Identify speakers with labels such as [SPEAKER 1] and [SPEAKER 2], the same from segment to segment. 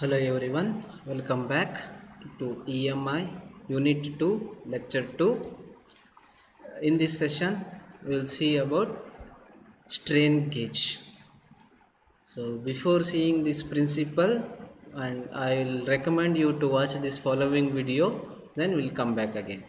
[SPEAKER 1] Hello everyone, welcome back to EMI Unit 2, Lecture 2. In this session, we'll see about strain gauge. So before seeing this principle, and I'll recommend you to watch this following video, then we'll come back again.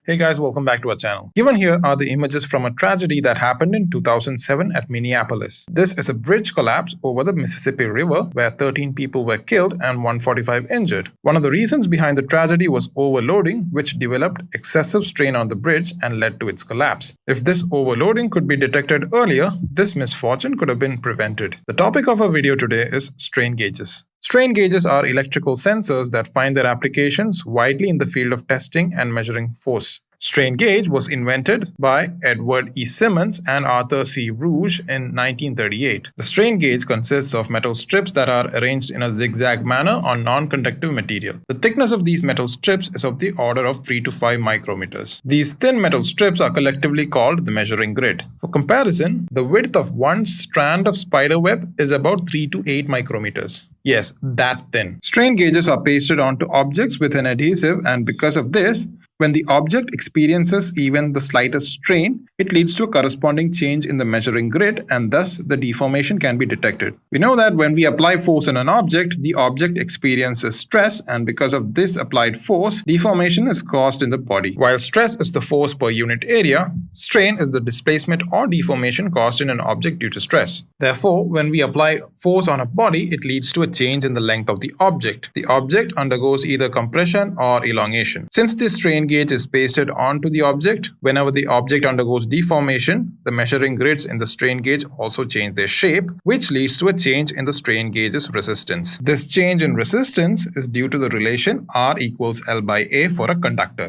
[SPEAKER 2] Hey guys, welcome back to our channel. Given here are the images from a tragedy that happened in 2007 at Minneapolis. This is a bridge collapse over the Mississippi River where 13 people were killed and 145 injured. One of the reasons behind the tragedy was overloading, which developed excessive strain on the bridge and led to its collapse. If this overloading could be detected earlier, this misfortune could have been prevented. The topic of our video today is strain gauges. Strain gauges are electrical sensors that find their applications widely in the field of testing and measuring force. Strain gauge was invented by Edward E. Simmons and Arthur C. Rouge in 1938. The strain gauge consists of metal strips that are arranged in a zigzag manner on non-conductive material. The thickness of these metal strips is of the order of 3 to 5 micrometers. These thin metal strips are collectively called the measuring grid. For comparison, the width of one strand of spider web is about 3 to 8 micrometers. Yes, that thin. Strain gauges are pasted onto objects with an adhesive, and because of this, when the object experiences even the slightest strain, it leads to a corresponding change in the measuring grid, and thus the deformation can be detected. We know that when we apply force on an object, the object experiences stress, and because of this applied force, deformation is caused in the body. While stress is the force per unit area, strain is the displacement or deformation caused in an object due to stress. Therefore, when we apply force on a body, it leads to a change in the length of the object. The object undergoes either compression or elongation. Since this strain gauge is pasted onto the object, whenever the object undergoes deformation, the measuring grids in the strain gauge also change their shape, which leads to a change in the strain gauge's resistance. This change in resistance is due to the relation R equals L by A for a conductor.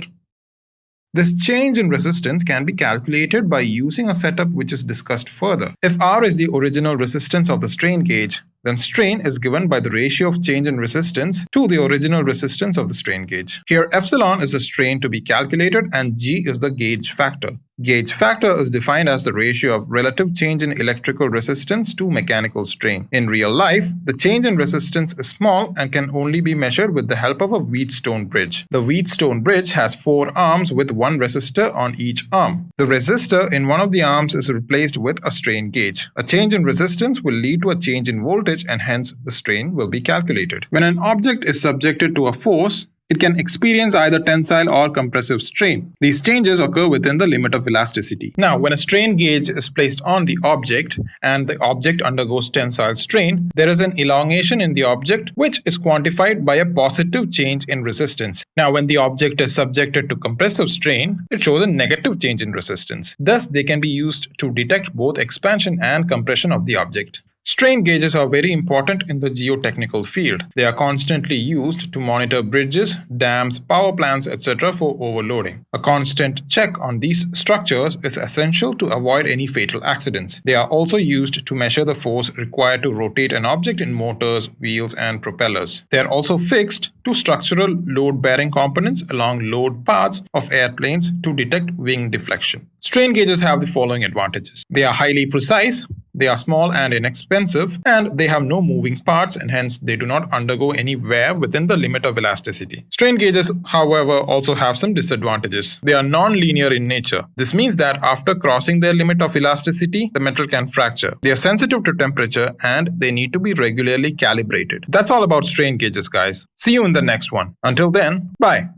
[SPEAKER 2] This change in resistance can be calculated by using a setup which is discussed further. If R is the original resistance of the strain gauge, then strain is given by the ratio of change in resistance to the original resistance of the strain gauge. Here epsilon is the strain to be calculated and G is the gauge factor. Gauge factor is defined as the ratio of relative change in electrical resistance to mechanical strain. In real life, the change in resistance is small and can only be measured with the help of a Wheatstone bridge. The Wheatstone bridge has 4 arms with one resistor on each arm. The resistor in one of the arms is replaced with a strain gauge. A change in resistance will lead to a change in voltage, and hence the strain will be calculated. When an object is subjected to a force, it can experience either tensile or compressive strain. These changes occur within the limit of elasticity. Now, when a strain gauge is placed on the object and the object undergoes tensile strain, there is an elongation in the object which is quantified by a positive change in resistance. Now, when the object is subjected to compressive strain, it shows a negative change in resistance. Thus, they can be used to detect both expansion and compression of the object. Strain gauges are very important in the geotechnical field. They are constantly used to monitor bridges, dams, power plants, etc. for overloading. A constant check on these structures is essential to avoid any fatal accidents. They are also used to measure the force required to rotate an object in motors, wheels, and propellers. They are also fixed to structural load-bearing components along load paths of airplanes to detect wing deflection. Strain gauges have the following advantages. They are highly precise, they are small and inexpensive, and they have no moving parts, and hence they do not undergo any wear within the limit of elasticity. Strain gauges, however, also have some disadvantages. They are non-linear in nature. This means that after crossing their limit of elasticity, the metal can fracture. They are sensitive to temperature and they need to be regularly calibrated. That's all about strain gauges, guys. See you in the next one. Until then, bye.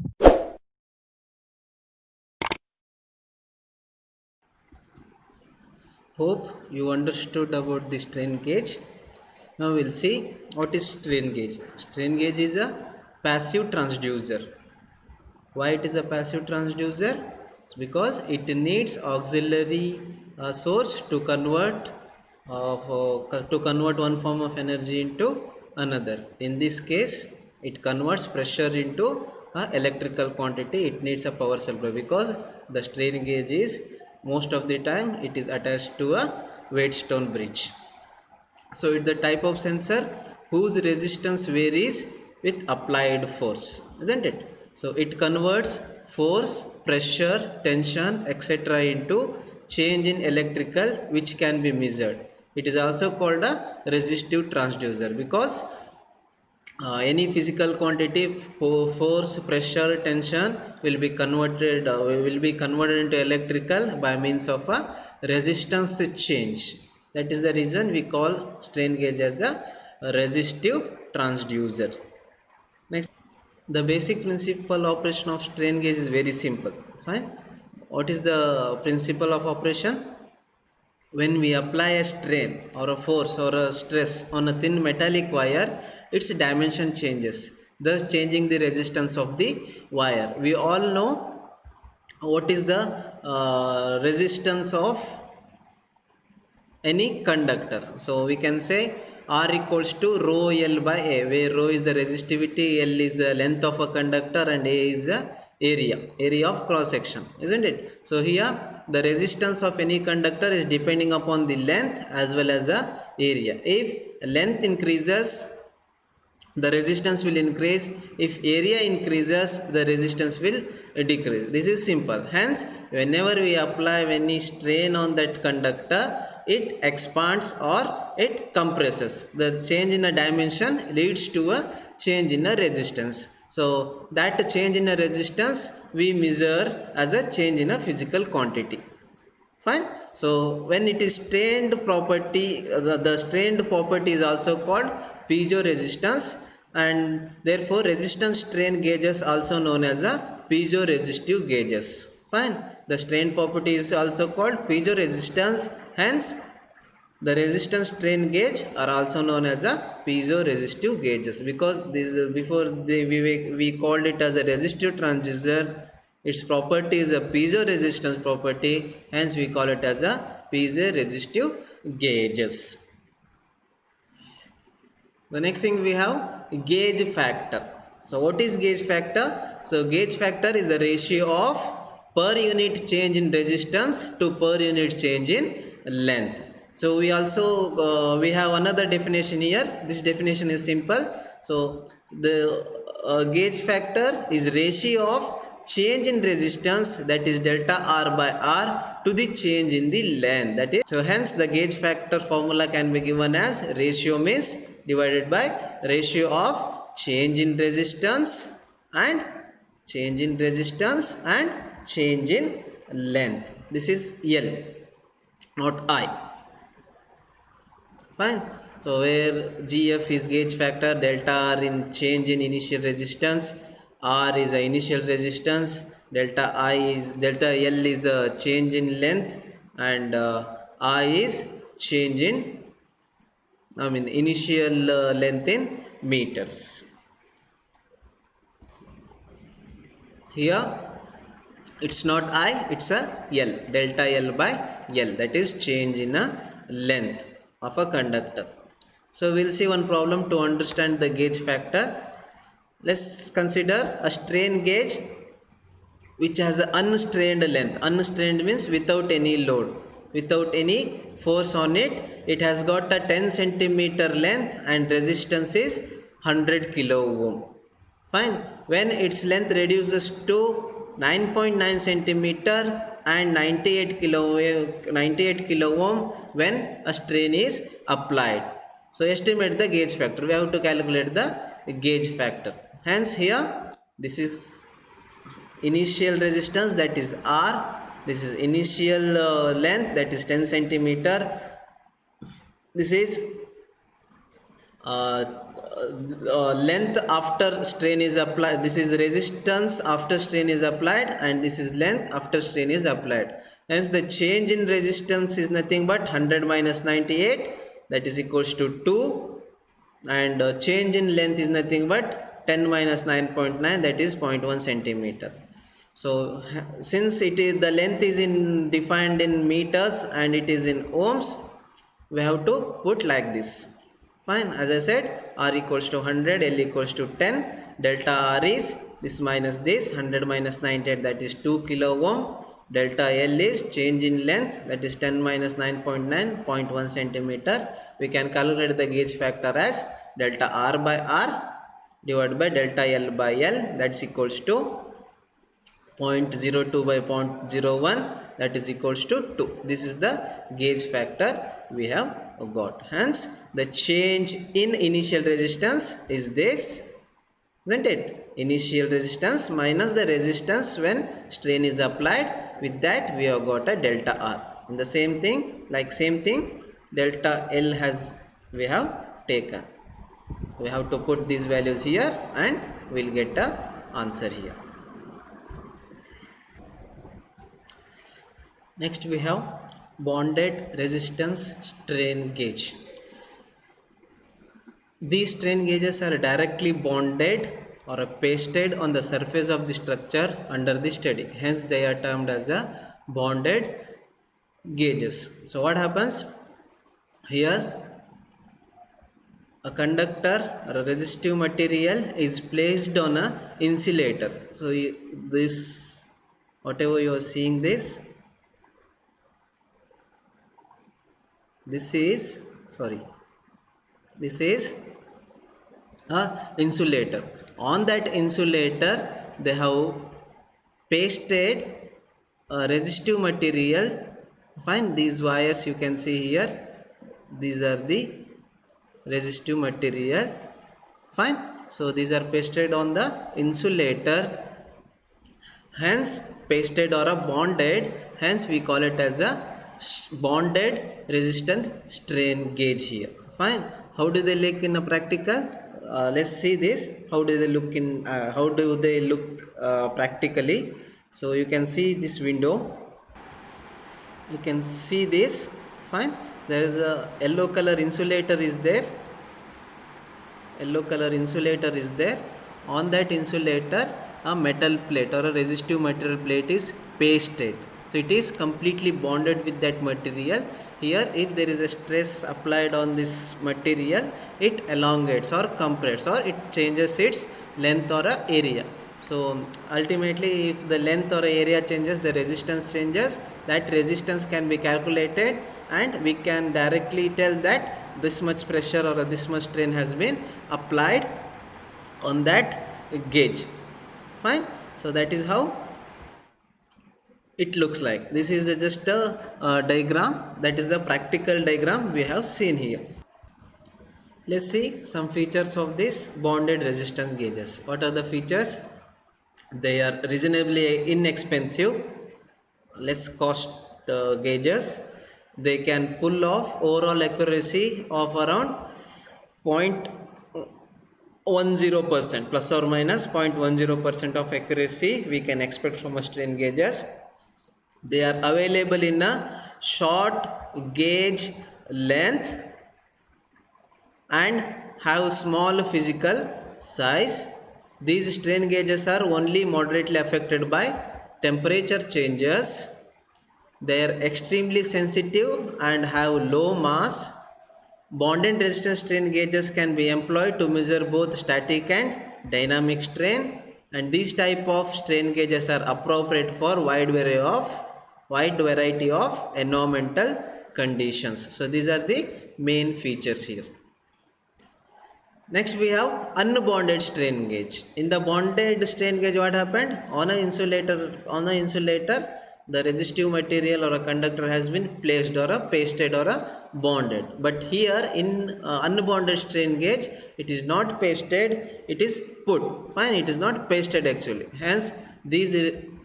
[SPEAKER 1] Hope you understood about the strain gauge. Now we'll see what is strain gauge. Strain gauge is a passive transducer. Why it is a passive transducer? It's because it needs auxiliary source to convert one form of energy into another. In this case, it converts pressure into electrical quantity. It needs a power supply because the strain gauge is most of the time it is attached to a Wheatstone bridge. So it's the type of sensor whose resistance varies with applied force, isn't it? So it converts force, pressure, tension, etc. into change in electrical which can be measured. It is also called a resistive transducer because any physical quantity, force, pressure, tension will be converted into electrical by means of a resistance change. That is the reason we call strain gauge as a resistive transducer. Next, the basic principle operation of strain gauge is very simple. Fine. What is the principle of operation? When we apply a strain or a force or a stress on a thin metallic wire, its dimension changes, thus changing the resistance of the wire. We all know what is the resistance of any conductor. So we can say R equals to rho L by A, where rho is the resistivity, L is the length of a conductor, and A is the area of cross section, isn't it? So here the resistance of any conductor is depending upon the length as well as the area. If length increases, the resistance will increase. If area increases, the resistance will decrease. This is simple. Hence, whenever we apply any strain on that conductor, it expands or it compresses. The change in a dimension leads to a change in a resistance. So that change in a resistance we measure as a change in a physical quantity. Fine. So when it is strained property, the strained property is also called piezo resistance, and therefore resistance strain gauges also known as a piezo resistive gauges. Fine. The strain property is also called piezo resistance. Hence the resistance strain gauge are also known as a piezo resistive gauges, because this before we called it as a resistive transducer. Its property is a piezo resistance property, hence we call it as a piezo resistive gauges. The next thing we have gauge factor. So what is gauge factor? So gauge factor is the ratio of per unit change in resistance to per unit change in length. So we also we have another definition here. This definition is simple. So the gauge factor is ratio of change in resistance, that is delta R by R, to the change in the length, that is. So hence the gauge factor formula can be given as ratio means divided by ratio of change in resistance and change in resistance and change in length. This is L, not I. Fine. So where GF is gauge factor, delta R in change in initial resistance, R is the initial resistance, delta L is a change in length, and I is change in initial length in meters. Here it's not I, it's a L, delta L by L, that is change in a length of a conductor. So we'll see one problem to understand the gauge factor. Let's consider a strain gauge which has an unstrained length. Unstrained means without any load, without any force on it. It has got a 10 centimeter length and resistance is 100 kilo ohm. Fine. When its length reduces to 9.9 centimeter and 98 kilo ohm when a strain is applied. So estimate the gauge factor. We have to calculate the gauge factor. Hence here this is initial resistance, that is R. This is initial length, that is 10 centimeter. This is length after strain is applied. This is resistance after strain is applied, and this is length after strain is applied. Hence the change in resistance is nothing but 100 minus 98, that is equals to 2, and change in length is nothing but 10 minus 9.9, that is 0.1 centimeter. So since it is the length is defined in meters and it is in ohms, we have to put like this. Fine. As I said, R equals to 100, L equals to 10, delta R is this minus this, 100 minus 98, that is 2 kilo ohm, delta L is change in length, that is 10 minus 9.9, 0.1 centimeter. We can calculate the gauge factor as delta R by R divided by delta L by L, that's equals to 0.02 by 0.01, that is equals to 2. This is the gauge factor we have got. Hence the change in initial resistance is this, isn't it? Initial resistance minus the resistance when strain is applied. With that we have got a delta R. In the same thing, delta L has we have taken. We have to put these values here and we'll get a answer here. Next we have bonded resistance strain gauge. These strain gauges are directly bonded or pasted on the surface of the structure under the study. Hence they are termed as a bonded gauges. So what happens here? A conductor or a resistive material is placed on a insulator. So this, whatever you are seeing, this is a insulator. On that insulator they have pasted a resistive material. Fine, these wires you can see here, these are the resistive material. Fine, so these are pasted on the insulator, hence pasted or a bonded, hence we call it as a bonded resistant strain gauge here. Fine, how do they look in a practical? Let's see this. How do they look practically? So you can see this window, you can see this. Fine, there is a yellow color insulator is there. On that insulator a metal plate or a resistive material plate is pasted. So it is completely bonded with that material. Here if there is a stress applied on this material, it elongates or compresses or it changes its length or area. So ultimately if the length or area changes, the resistance changes. That resistance can be calculated and we can directly tell that this much pressure or this much strain has been applied on that gauge. Fine, so that is how it looks like. This is just a diagram, that is the practical diagram we have seen here. Let's see some features of this bonded resistance gauges. What are the features? They are reasonably inexpensive, less cost gauges. They can pull off overall accuracy of around 0.10%, plus or minus 0.10% of accuracy we can expect from a strain gauges. They are available in a short gauge length and have small physical size. These strain gauges are only moderately affected by temperature changes. They are extremely sensitive and have low mass. Bonded resistance strain gauges can be employed to measure both static and dynamic strain, and these type of strain gauges are appropriate for wide variety of environmental conditions. So these are the main features here. Next we have unbonded strain gauge. In the bonded strain gauge, what happened? On a insulator, the resistive material or a conductor has been placed or a pasted or a bonded. But here in unbonded strain gauge, it is not pasted, it is put. Fine, it is not pasted actually. Hence these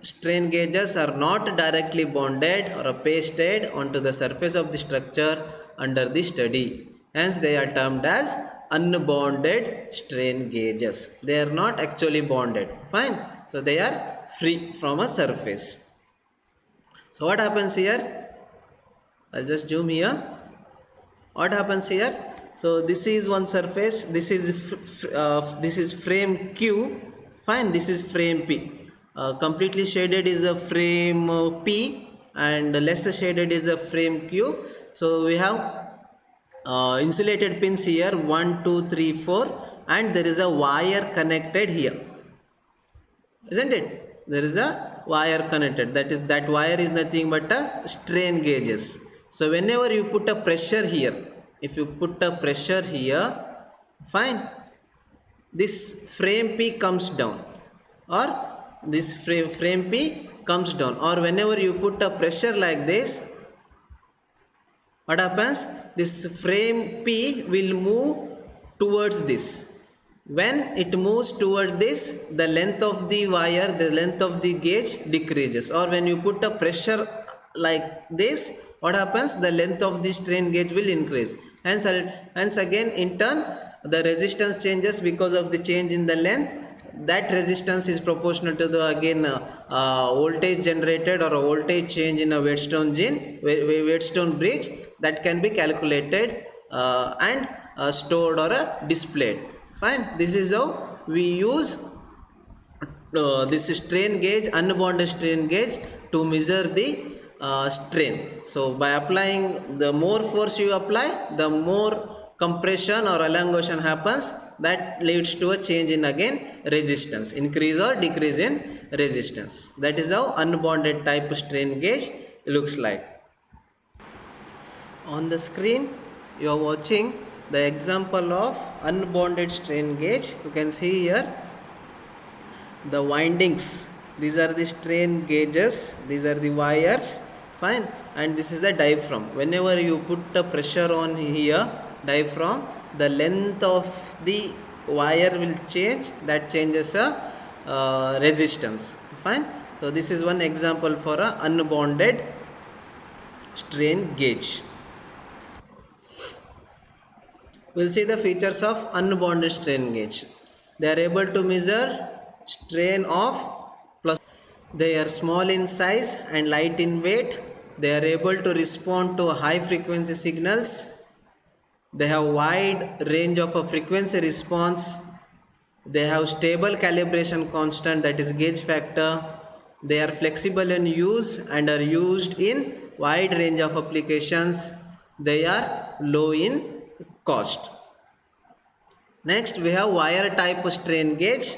[SPEAKER 1] strain gauges are not directly bonded or pasted onto the surface of the structure under the study. Hence they are termed as unbonded strain gauges. They are not actually bonded. Fine, so they are free from a surface. So what happens here? I'll just zoom here. What happens here? So this is one surface. This is frame Q. Fine. This is frame P. Completely shaded is a frame P, and less shaded is a frame Q. So we have insulated pins here, 1, 2, 3, 4, and there is a wire connected here, isn't it? There is a wire connected, that wire is nothing but a strain gauges. So whenever you put a pressure here, if you put a pressure here, fine, this frame P comes down, or this frame P comes down, or whenever you put a pressure like this, what happens? This frame P will move towards this. When it moves towards this, the length of the wire, the length of the gauge decreases. Or when you put a pressure like this, what happens? The length of the strain gauge will increase. Hence again in turn the resistance changes because of the change in the length. That resistance is proportional to the again voltage generated or a voltage change in a Wheatstone bridge, that can be calculated and stored or displayed. Fine. This is how we use this strain gauge, unbonded strain gauge, to measure the strain. So by applying, the more force you apply, the more compression or elongation happens. That leads to a change in again resistance, increase or decrease in resistance. That is how unbonded type strain gauge looks like. On the screen you are watching the example of unbonded strain gauge. You can see here the windings. These are the strain gauges, these are the wires. Fine. And this is the diaphragm. Whenever you put a pressure on here, diaphragm, the length of the wire will change. That changes a resistance. Fine. So this is one example for a unbonded strain gauge. We'll see the features of unbonded strain gauge. They are able to measure strain of plus. They are small in size and light in weight. They are able to respond to high frequency signals. They have wide range of a frequency response. They have stable calibration constant, that is gauge factor. They are flexible in use and are used in wide range of applications. They are low in cost. Next we have wire type strain gauge.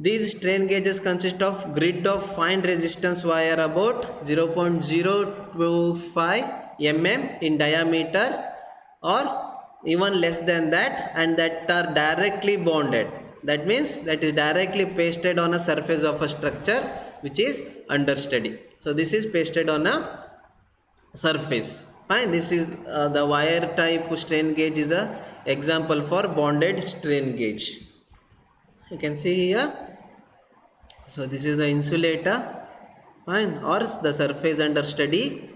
[SPEAKER 1] These strain gauges consist of grid of fine resistance wire about 0.025 mm in diameter or even less than that, and that are directly bonded. That means that is directly pasted on a surface of a structure which is understudy. So this is pasted on a surface. Fine. This is the wire type strain gauge is a example for bonded strain gauge. You can see here. So this is the insulator. Fine. Or the surface understudy.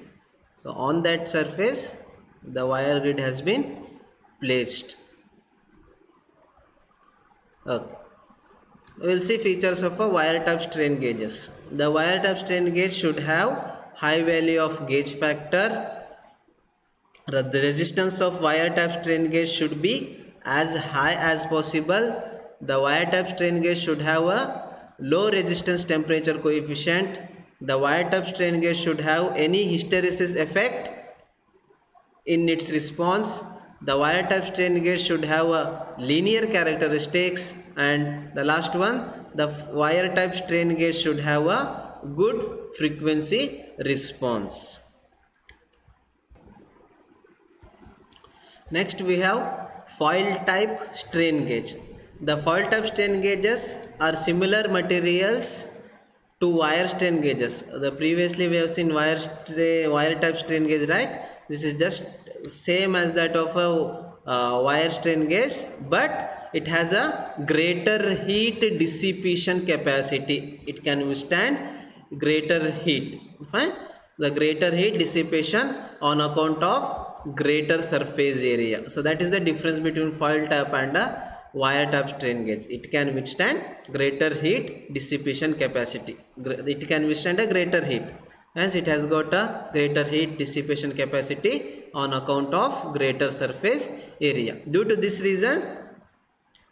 [SPEAKER 1] So on that surface the wire grid has been placed. Okay. We will see features of a wire type strain gauges. The wire type strain gauge should have high value of gauge factor. The resistance of wire type strain gauge should be as high as possible. The wire type strain gauge should have a low resistance temperature coefficient. The wire type strain gauge should have any hysteresis effect in its response. The wire type strain gauge should have a linear characteristics. And the last one, the wire type strain gauge should have a good frequency response. Next we have foil type strain gauge. The foil type strain gauges are similar materials to wire strain gauges. The previously we have seen wire type strain gauge, right? This is just same as that of a wire strain gauge, but it has a greater heat dissipation capacity. It can withstand greater heat. Fine. The greater heat dissipation on account of greater surface area. So that is the difference between foil type and a wire type strain gauge. It can withstand greater heat dissipation capacity. It can withstand a greater heat. Hence it has got a greater heat dissipation capacity on account of greater surface area. Due to this reason,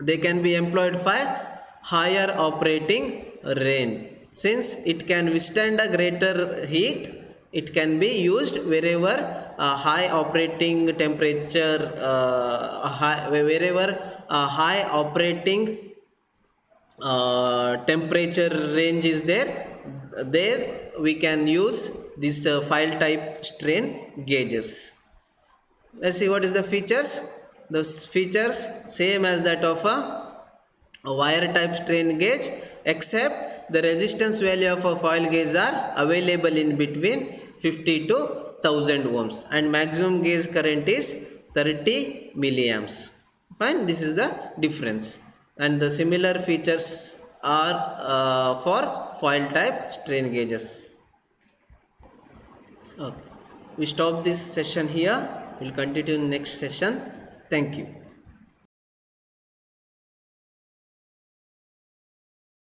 [SPEAKER 1] they can be employed for higher operating range. Since it can withstand a greater heat, it can be used wherever high operating temperature, wherever high operating temperature range is there. There we can use this foil type strain gauges. Let's see what is the features. The features same as that of a wire type strain gauge, except the resistance value of a foil gauge are available in between 50 to 1000 ohms and maximum gauge current is 30 milliamps. Fine, this is the difference, and the similar features are for foil type strain gauges. Okay, we stop this session here. We'll continue in next session. Thank you.